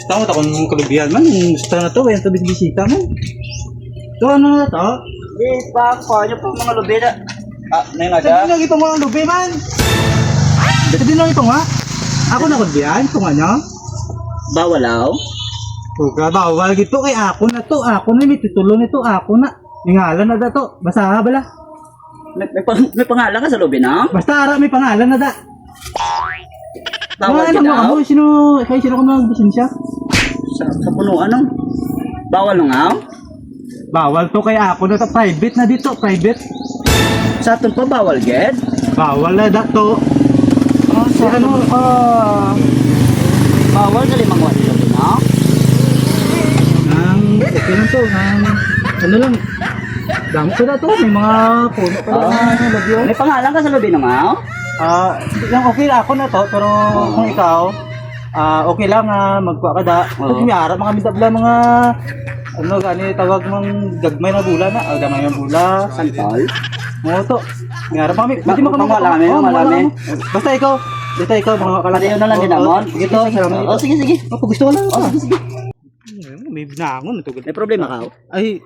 Gusto mo takong kalubihan man. Gusto na to. Kaya ito bisita man. Ito ano na to? Di pa, kanya pa mga lubida. Ah, na yun Sabi aga. lang ito mga lubi man. Sabi lang ito nga. Ako na kalubihan. Ito nga niya. Bawalaw. Huwag bawal gito kay ako na to. Ako na may titulo nito. Ako na. Ningalan na da to. Basta ha bala. May pangalan ka sa lubina? Basta ara may pangalan na da. Bawal Ano ginaw? mo sino ko magbisensya? Sa punuan no? Bawal no nga? Bawal to kay ako na to. Private na dito. Private. Sa aton pa bawal ged? Bawal na da to. Sa ano? Bawal sa limang wala lubina? Ang okay lang to. Ano lang. Dami ko na to. May mga puno pa lang. Lagyo. May pangalan ka sa lubina nga? Yung okay lang ako na to. Pero kung ikaw, okay lang magkuha ka da. Kasi may harap mga midabla mga ano gani tawag mang gagmay na bula na. Gamay na bula. Santol? Mo to. May harap kami. Malami, malami. Basta ikaw mga Padayon na lang din amon. Ito, salamat. Oh, sige, sige. Pag gusto ko lang. Oh, sige, sige. May binangon ito. May problema ka? Ay.